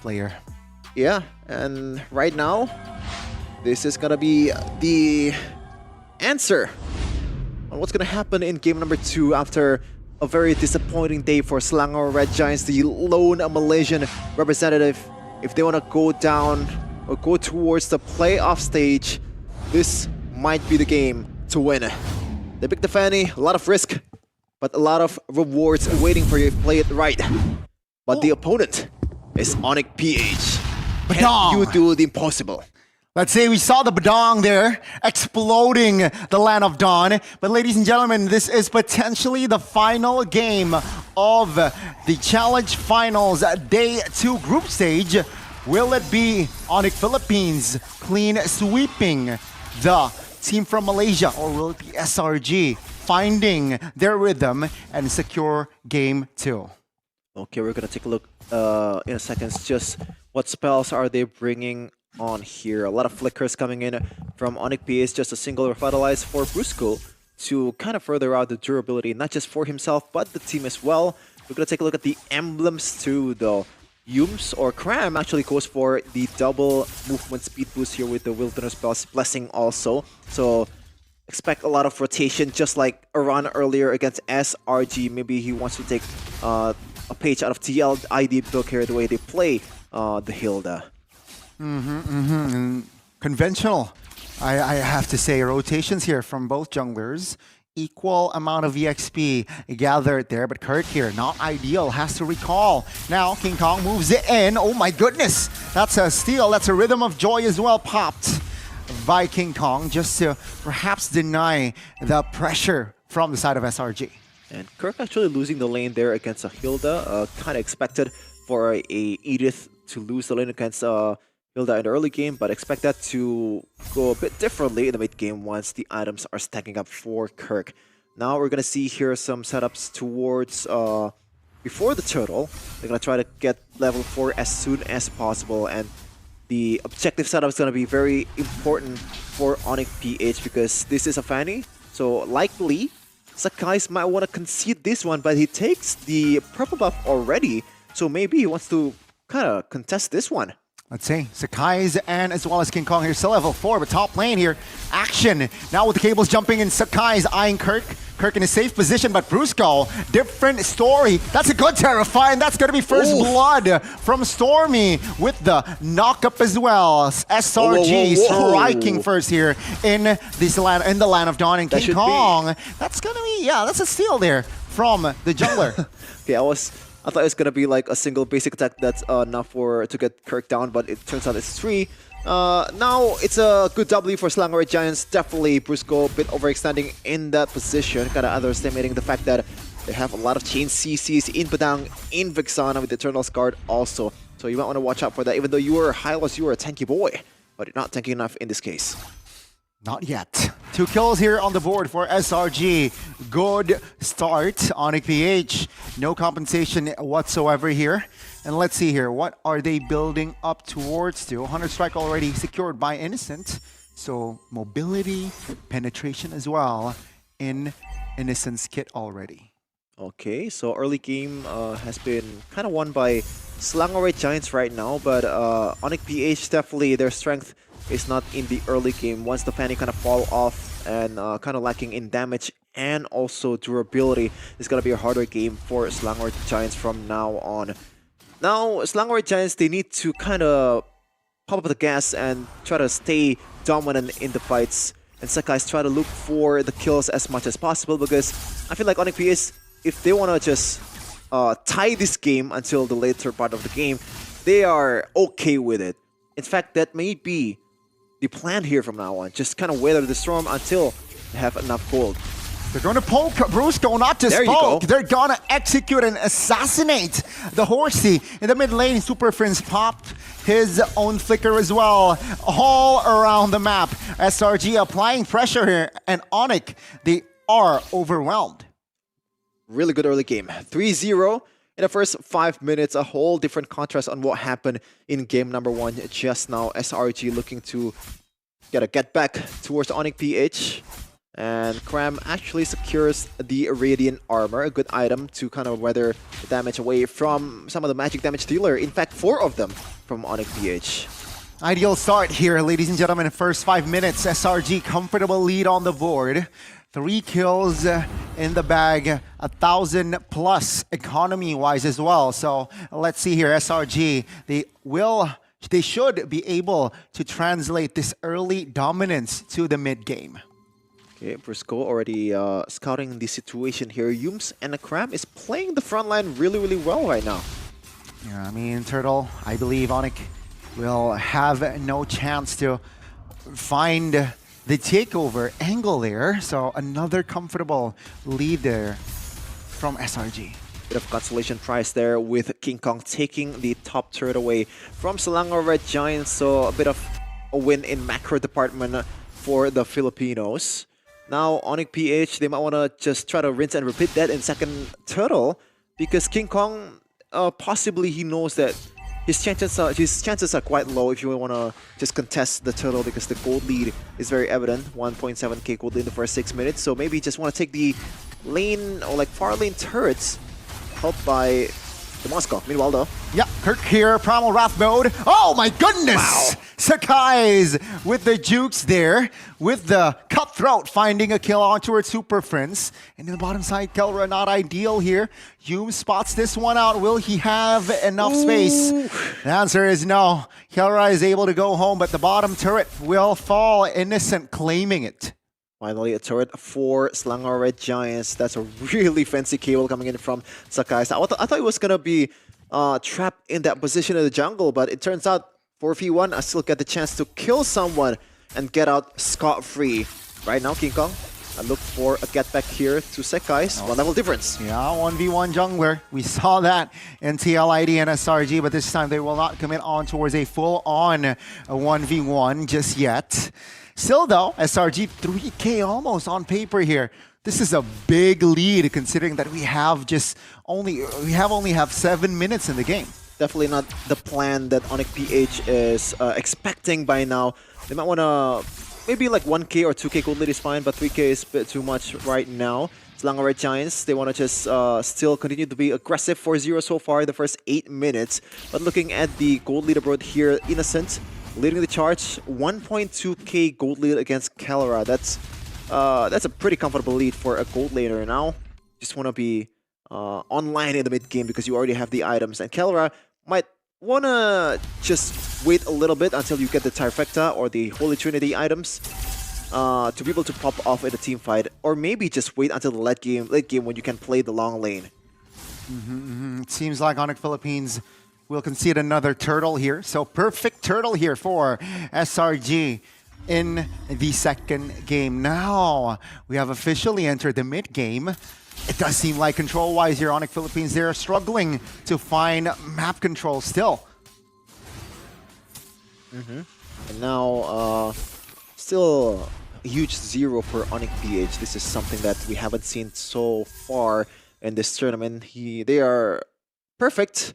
player. Yeah, and right now, this is gonna be the answer on what's gonna happen in game number 2 after a very disappointing day for Selangor Red Giants, the lone Malaysian representative. If they wanna go down or go towards the playoff stage, this might be the game to win. They picked the Fanny, a lot of risk, but a lot of rewards waiting for you if you play it right. But the opponent is ONICPH. Can you do the impossible? Let's say we saw the Badong there exploding the Land of Dawn. But ladies and gentlemen, this is potentially the final game of the Challenge Finals Day 2 group stage. Will it be ONIC Philippines clean sweeping the team from Malaysia, or will it be SRG finding their rhythm and secure game 2? Okay, we're gonna take a look in a second. Just what spells are they bringing on here? A lot of flickers coming in from ONICPH, just a single revitalize for Brusco to kind of further out the durability, not just for himself, but the team as well. We're gonna take a look at the emblems too, though. Yums or Cram actually goes for the double movement speed boost here with the Wilderness Blessing also. So expect a lot of rotation, just like Aran earlier against SRG. Maybe he wants to take a page out of TLID book here, the way they play the Hilda. Conventional, I have to say, rotations here from both junglers. Equal amount of EXP gathered there, but Kurt here, not ideal, has to recall. Now King Kong moves it in. Oh my goodness, that's a steal. That's a Rhythm of Joy as well, popped by King Kong, just to perhaps deny the pressure from the side of SRG. And Kirk actually losing the lane there against a Hilda. Kind of expected for a Edith to lose the lane against Hilda in the early game, but expect that to go a bit differently in the mid game once the items are stacking up for Kirk. Now we're gonna see here some setups towards before the turtle. They're gonna try to get level 4 as soon as possible, and the objective setup is gonna be very important for ONICPH because this is a Fanny. So likely Sakai's might want to concede this one, but he takes the purple buff already, so maybe he wants to kind of contest this one. Let's see, Sakai's and as well as King Kong here, still level 4, but top lane here, action. Now with the cables jumping in, Sakai's eyeing Kirk. Kirk in a safe position, but Brusco, different story. That's a good Terrify, and that's going to be first blood from Stormy with the knock-up as well. SRG striking first here in the Land of Dawn, and King Kong. That's going to be, yeah, that's a steal there from the jungler. Okay, I thought it was gonna be like a single basic attack that's enough to get Kirk down, but it turns out it's 3. Now it's a good W for Selangor Red Giants. Definitely Brusco a bit overextending in that position, kind of underestimating the fact that they have a lot of chain CCs in Padang, in Vixana with Eternal's Guard also. So you might want to watch out for that, even though you were Hylos, you were a tanky boy, but you're not tanky enough in this case. Not yet. 2 kills here on the board for SRG. Good start. ONICPH, no compensation whatsoever here. And let's see here, what are they building up towards to? 100 strike already secured by Innocent. So mobility, penetration as well in Innocent's kit already. Okay, so early game has been kind of won by Selangor Red Giants right now, but ONICPH definitely their strength is not in the early game. Once the Fanny kind of fall off and kind of lacking in damage and also durability, it's going to be a harder game for Selangor Giants from now on. Now, Selangor Giants, they need to kind of pop up the gas and try to stay dominant in the fights. And Sakai's try to look for the kills as much as possible, because I feel like ONICPH, if they want to just tie this game until the later part of the game, they are okay with it. In fact, that may be the plan here from now on. Just kind of weather the storm until they have enough gold. They're going to poke Brusco, not just poke. They're going to execute and assassinate the Horsey in the mid lane. Super Prince popped his own flicker as well, all around the map. SRG applying pressure here, and ONIC, they are overwhelmed. Really good early game. 3-0 in the first 5 minutes. A whole different contrast on what happened in game number 1 just now. SRG looking to get back towards ONICPH. And Cram actually secures the Radiant Armor, a good item to kind of weather the damage away from some of the magic damage dealer. In fact, 4 of them from ONICPH. Ideal start here, ladies and gentlemen. First 5 minutes, SRG comfortable lead on the board. 3 kills in the bag, 1,000 plus economy-wise as well. So let's see here, SRG, they should be able to translate this early dominance to the mid game. Okay, Briscoe already scouting the situation here. Yums and Akram is playing the front line really, really well right now. Yeah, I mean, Turtle, I believe ONIC will have no chance to find the takeover angle there. So another comfortable lead there from SRG. Bit of consolation prize there with King Kong taking the top turret away from Selangor Red Giants. So a bit of a win in macro department for the Filipinos. Now ONICPH, they might want to just try to rinse and repeat that in second turtle, because King Kong possibly he knows that his chances are quite low if you want to just contest the turtle, because the gold lead is very evident. 1.7k gold lead in the first 6 minutes. So maybe just want to take the lane or like far lane turrets helped by the Moscow. Meanwhile though, Yeah, Kirk here, Primal Wrath mode. Oh my goodness! Wow. Sakai's with the jukes there, with the cutthroat finding a kill on towards Super Prince. And in the bottom side, Kelra not ideal here. Hume spots this one out. Will he have enough space? The answer is no. Kelra is able to go home, but the bottom turret will fall. Innocent claiming it. finally a turret for Selangor Red Giants. That's a really fancy cable coming in from Sakai. So I thought it was gonna be trapped in that position in the jungle, but it turns out 4v1, I still get the chance to kill someone and get out scot-free. Right now, King Kong, I look for a get back here to Sekai's. One level difference. Yeah, 1v1 jungler. We saw that in TLID and SRG, but this time they will not commit on towards a full-on 1v1 just yet. Still though, SRG 3k almost on paper here. This is a big lead considering that we have only have 7 minutes in the game. Definitely not the plan that ONICPH is expecting by now. They might want to maybe like 1k or 2k gold lead is fine, but 3k is a bit too much right now. Selangor Red Giants, they want to just still continue to be aggressive. 4-0 so far in the first 8 minutes. But looking at the gold leaderboard here, Innocent leading the charge, 1.2k gold lead against Kelra. That's a pretty comfortable lead for a gold laner now. Just want to be online in the mid game because you already have the items, and Kelra might wanna just wait a little bit until you get the Trifecta or the Holy Trinity items to be able to pop off in a team fight, or maybe just wait until the late game when you can play the long lane. It seems like ONIC Philippines will concede another turtle here. So perfect turtle here for SRG in the second game. Now we have officially entered the mid game. It does seem like control-wise here, ONIC Philippines, they're struggling to find map control still. And now, still a huge 0 for ONICPH. This is something that we haven't seen so far in this tournament. They are perfect.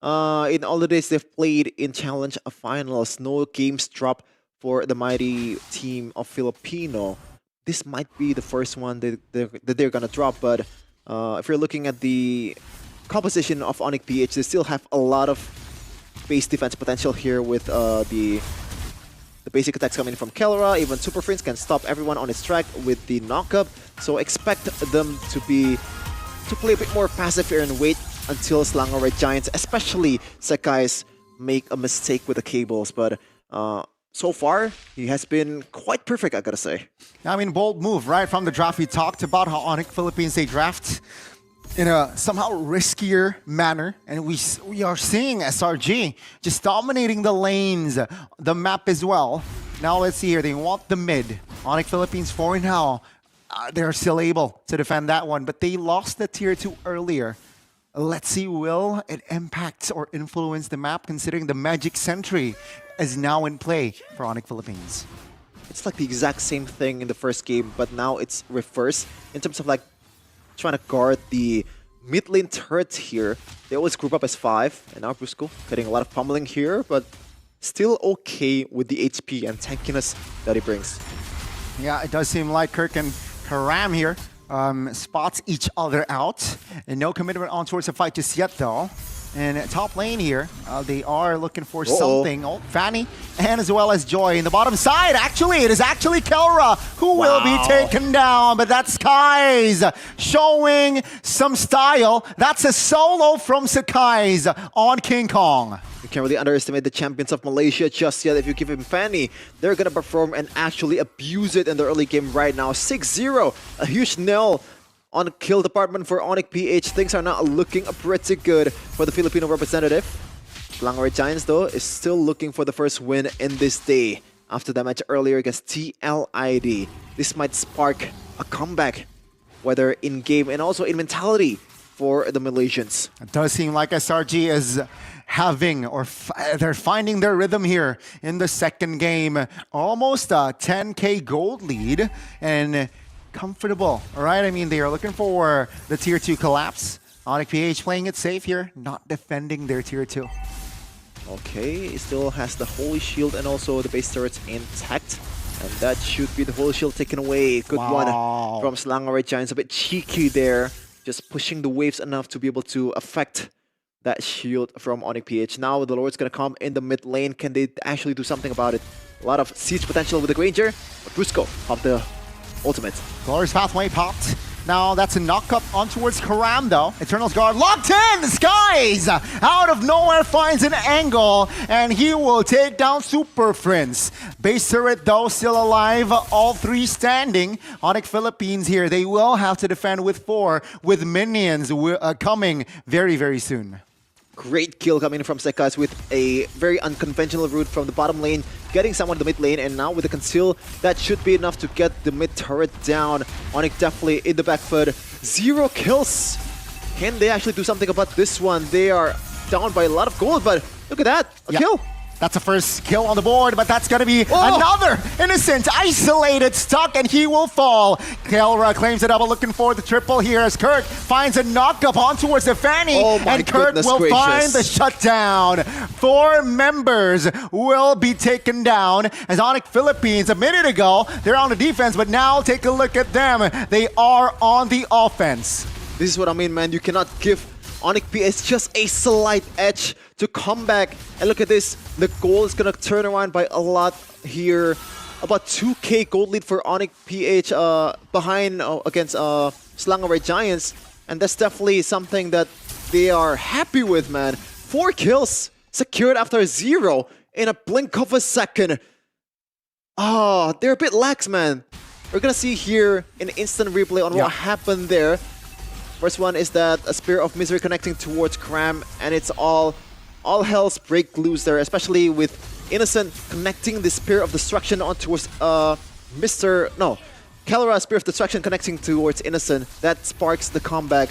In all the days they've played in Challenge Finals, no games dropped for the mighty team of Filipino. This might be the first one that they're gonna drop, but if you're looking at the composition of ONICPH, they still have a lot of base defense potential here with the basic attacks coming from Kelra. Even Super Prince can stop everyone on its track with the knockup. So expect them to play a bit more passive here and wait until Selangor Red Giants, especially Sekai's, make a mistake with the cables. But so far, he has been quite perfect, I gotta say. I mean, bold move, right? From the draft, we talked about how ONIC Philippines, they draft in a somehow riskier manner. And we are seeing SRG just dominating the lanes, the map as well. Now let's see here, they want the mid. ONIC Philippines, for now, they're still able to defend that one, but they lost the tier 2 earlier. Let's see, will it impact or influence the map considering the Magic Sentry is now in play for ONIC Philippines? It's like the exact same thing in the first game, but now it's reversed in terms of like trying to guard the mid lane turret here. They always group up as 5, and now Brusco getting a lot of pummeling here, but still okay with the HP and tankiness that he brings. Yeah, it does seem like Kirk and Karam here spots each other out. And no commitment on towards the fight just yet, though. And top lane here, they are looking for something. Oh, Fanny and as well as Joy in the bottom side. Actually, it is actually Kelra who will be taken down, but that's Sakai's showing some style. That's a solo from Sakai's on King Kong. You can't really underestimate the champions of Malaysia just yet. If you give him Fanny, they're gonna perform and actually abuse it in the early game right now. 6-0, a huge nil on the kill department for ONICPH. Things are not looking pretty good for the Filipino representative. Slangored Giants, though, is still looking for the first win in this day after that match earlier against TLID. This might spark a comeback, whether in-game and also in mentality for the Malaysians. It does seem like SRG is having, or they're finding their rhythm here in the second game. Almost a 10K gold lead, and comfortable, all right? I mean, they are looking for the tier 2 collapse. ONICPH playing it safe here, not defending their tier 2. Okay, it still has the Holy Shield and also the base turrets intact. And that should be the Holy Shield taken away. Good one from Slangored Giants. A bit cheeky there, just pushing the waves enough to be able to affect that shield from ONICPH. Now the Lord's gonna come in the mid lane. Can they actually do something about it? A lot of siege potential with the Granger, but Brusco of the ultimate. Glorious Pathway popped. Now that's a knock-up on towards Karam though. Eternal's Guard locked in! Skies out of nowhere finds an angle, and he will take down Super Prince. Base turret though still alive, all three standing. ONIC Philippines here, they will have to defend with 4, with minions coming very, very soon. Great kill coming from Sekais with a very unconventional route from the bottom lane, getting someone in the mid lane, and now with the conceal, that should be enough to get the mid turret down. ONIC definitely in the back foot. 0 kills. Can they actually do something about this one? They are down by a lot of gold, but look at that, a kill. That's a first kill on the board, but that's gonna be another Innocent isolated, stuck, and he will fall. Kelra claims the double, looking for the triple here as Kirk finds a knock-up on towards the Fanny, and Kirk will find the shutdown. 4 members will be taken down as ONIC Philippines, a minute ago, they're on the defense, but now take a look at them. They are on the offense. This is what I mean, man. You cannot give ONICPH just a slight edge to come back. And look at this. The goal is going to turn around by a lot here. About 2K gold lead for ONICPH behind against Slangored Giants. And that's definitely something that they are happy with, man. 4 kills secured after 0 in a blink of a second. They're a bit lax, man. We're going to see here an instant replay on what happened there. First one is that a Spear of Misery connecting towards Cram, and it's all hell's break loose there, especially with Innocent connecting the Spear of Destruction on towards Kelra Spear of Destruction connecting towards Innocent. That sparks the comeback,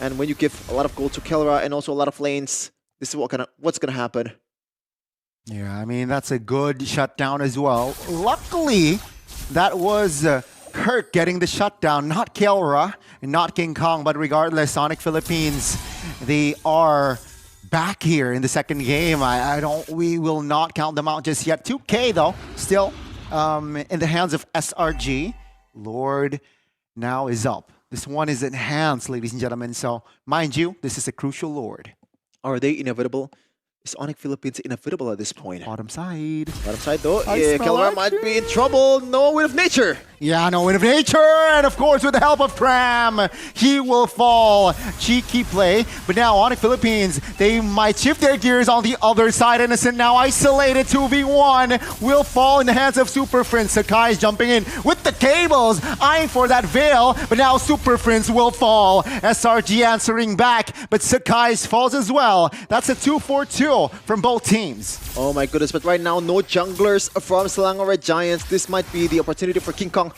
and when you give a lot of gold to Kelra and also a lot of lanes, this is what's gonna happen. Yeah, I mean, that's a good shutdown as well. Luckily, that was Kirk getting the shutdown, not Kelra and not King Kong, but regardless, ONIC Philippines, they are back here in the second game. We will not count them out just yet. 2K though, still in the hands of SRG. Lord now is up. This one is enhanced, ladies and gentlemen. So mind you, this is a crucial Lord. Are they inevitable? Is ONIC Philippines inevitable at this point? Bottom side. Bottom side though, Kelra might be in trouble. No Wind of Nature. Yeah, no Wind of Nature, and of course with the help of Cram, he will fall. Cheeky play, but now ONIC Philippines, they might shift their gears on the other side. Innocent now isolated, 2v1, will fall in the hands of Super Prince. Sakai is jumping in with the cables, eyeing for that veil, but now Super Prince will fall. SRG answering back, but Sakai falls as well. That's a 2-4-2 from both teams. Oh my goodness, but right now no junglers from Slangored Giants. This might be the opportunity for King Kong.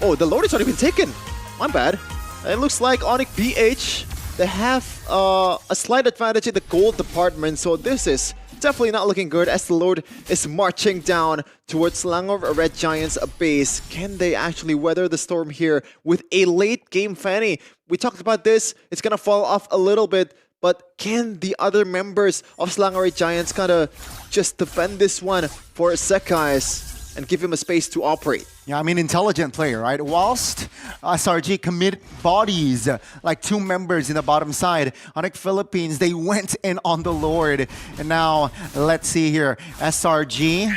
Oh, the Lord has already been taken. My bad. It looks like ONICPH, they have a slight advantage in the gold department, so this is definitely not looking good as the Lord is marching down towards Slangored Giants' base. Can they actually weather the storm here with a late game Fanny? We talked about this. It's gonna fall off a little bit, but can the other members of Slangored Giants kind of just defend this one for Sekais and give him a space to operate? Yeah, I mean, intelligent player, right? Whilst SRG commit bodies, like 2 members in the bottom side, ONIC Philippines, they went in on the Lord. And now, let's see here. SRG,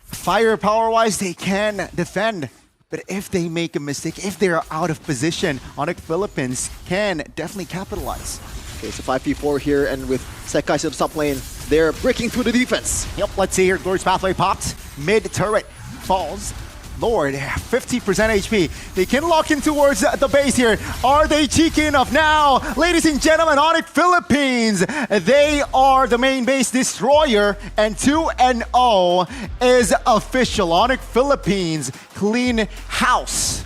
firepower-wise, they can defend. But if they make a mistake, if they're out of position, ONIC Philippines can definitely capitalize. Okay, so 5v4 here, and with Sekai's in the top lane, they're breaking through the defense. Yep, let's see here. Glorious Pathway popped. Mid turret falls. Lord, 50% HP. They can lock in towards the base here. Are they cheeky enough now? Ladies and gentlemen, ONIC Philippines, they are the main base destroyer, and 2-0 is official. ONIC Philippines, clean house.